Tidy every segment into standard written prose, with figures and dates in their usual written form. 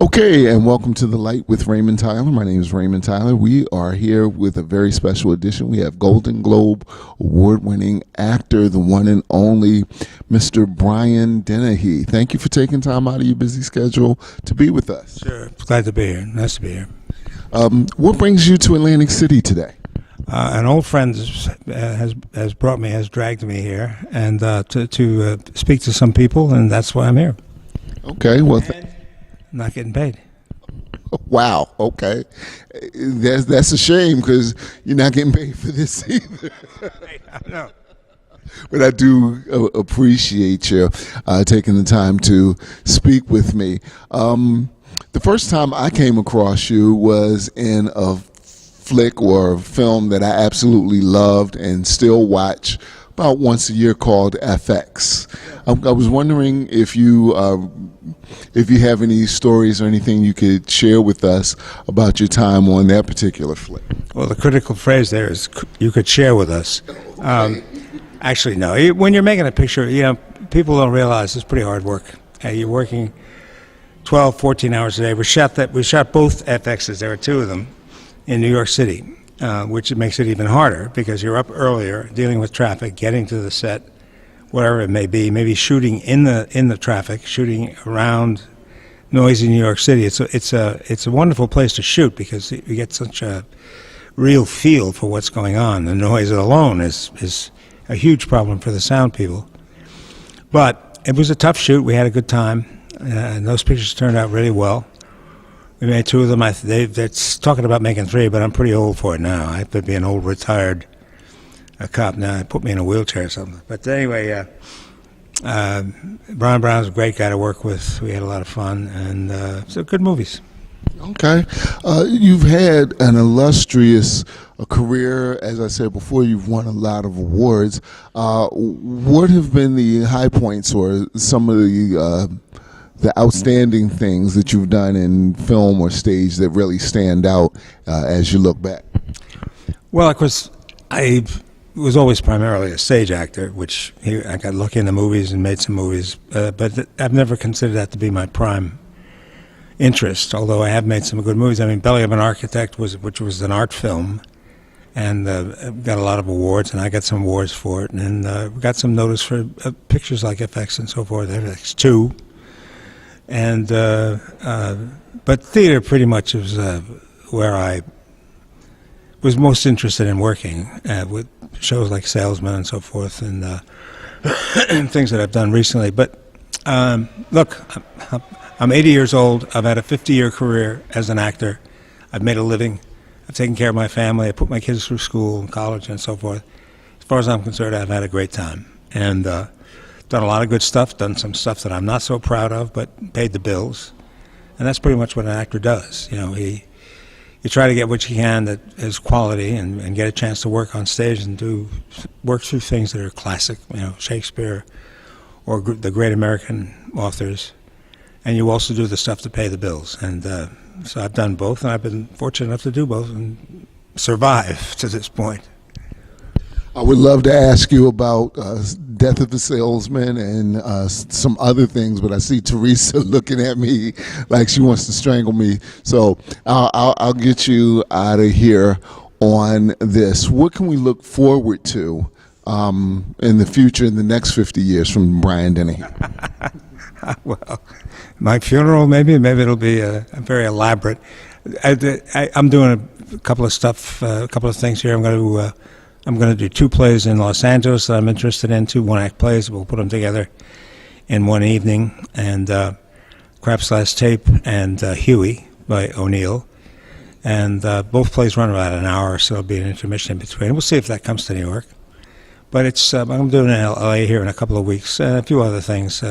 Okay, and welcome to The Light with Raymond Tyler. My name is Raymond Tyler. We are here with a very special edition. We have Golden Globe award-winning actor, the one and only Mr. Brian Dennehy. Thank you for taking time out of your busy schedule to be with us. Sure, glad to be here. Nice to be here. What brings you to Atlantic City today? An old friend has dragged me here, and to speak to some people, and that's why I'm here. Okay, well, Not getting paid. wow. Okay, that's a shame because you're not getting paid for this either. No. But I do appreciate you taking the time to speak with me. The first time I came across you was in a flick or a film that I absolutely loved and still watch about once a year called FX. I was wondering if you have any stories or anything you could share with us about your time on that particular flick. Well, the critical phrase there is you could share with us. Actually, no. When you're making a picture, people don't realize it's pretty hard work. You're working 12, 14 hours a day. We shot both FXs. There were two of them in New York City, which makes it even harder because you're up earlier, dealing with traffic, getting to the set, whatever it may be, maybe shooting in the traffic, shooting around noisy New York City. It's a wonderful place to shoot because you get such a real feel for what's going on. The noise alone is a huge problem for the sound people. But it was a tough shoot. We had a good time, and those pictures turned out really well. We made two of them. They're talking about making three, but I'm pretty old for it now. I have to be an old retired cop now. They put me in a wheelchair or something. But anyway, Brian Brown's a great guy to work with. We had a lot of fun, and so good movies. Okay. You've had an illustrious career. As I said before, you've won a lot of awards. What have been the high points or some of the outstanding things that you've done in film or stage that really stand out as you look back? Well, of course, I was always primarily a stage actor, which I got lucky in the movies and made some movies, but I've never considered that to be my prime interest, although I have made some good movies. I mean, Belly of an Architect, which was an art film, and got a lot of awards, and I got some awards for it, and we got some notice for pictures like FX and so forth, FX2. And but theater pretty much was where I was most interested in working with shows like Salesman and so forth, and and things that I've done recently. But look, I'm 80 years old. I've had a 50-year career as an actor. I've made a living. I've taken care of my family. I put my kids through school and college and so forth. As far as I'm concerned, I've had a great time. And done a lot of good stuff, done some stuff that I'm not so proud of, but paid the bills. And that's pretty much what an actor does. You try to get what you can that is quality and get a chance to work on stage and work through things that are classic, Shakespeare or the great American authors. And you also do the stuff to pay the bills. And so I've done both, and I've been fortunate enough to do both and survive to this point. I would love to ask you about Death of a Salesman and some other things, but I see Theresa looking at me like she wants to strangle me. So I'll get you out of here on this. What can we look forward to in the future, in the next 50 years from Brian Dennehy? Well, my funeral, maybe it'll be a very elaborate. I'm doing a couple of things here. I'm going to do two plays in Los Angeles that I'm interested in, two one-act plays. We'll put them together in one evening, and Crap's Last Tape and Huey by O'Neill. And both plays run about an hour, so there'll be an intermission in between. We'll see if that comes to New York. But I'm doing it in L.A. here in a couple of weeks, and a few other things.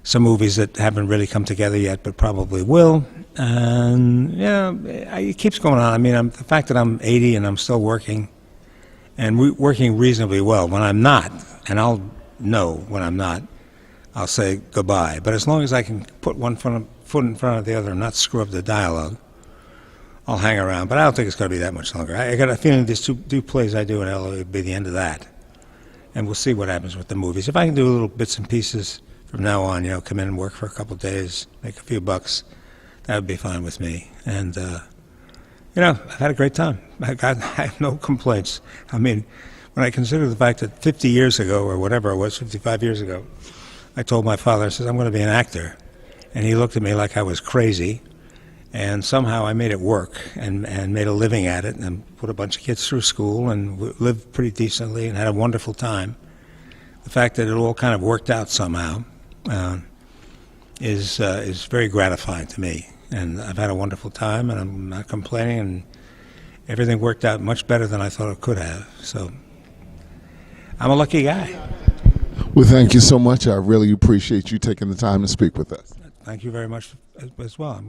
Some movies that haven't really come together yet, but probably will. And, it keeps going on. I mean, the fact that I'm 80 and I'm still working, and working reasonably well. When I'm not, and I'll know when I'm not, I'll say goodbye. But as long as I can put one foot in front of the other and not screw up the dialogue, I'll hang around. But I don't think it's going to be that much longer. I got a feeling these two plays I do in LA will be the end of that. And we'll see what happens with the movies. If I can do little bits and pieces from now on, come in and work for a couple of days, make a few bucks. That would be fine with me. And, I've had a great time. I have no complaints. I mean, when I consider the fact that 50 years ago, or whatever it was, 55 years ago, I told my father, I said, I'm going to be an actor. And he looked at me like I was crazy. And somehow I made it work and made a living at it and put a bunch of kids through school and lived pretty decently and had a wonderful time. The fact that it all kind of worked out somehow is very gratifying to me. And I've had a wonderful time, and I'm not complaining, and everything worked out much better than I thought it could have. So I'm a lucky guy. Well, thank you so much. I really appreciate you taking the time to speak with us. Thank you very much as well.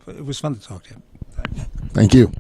It was fun to talk to you. Thank you.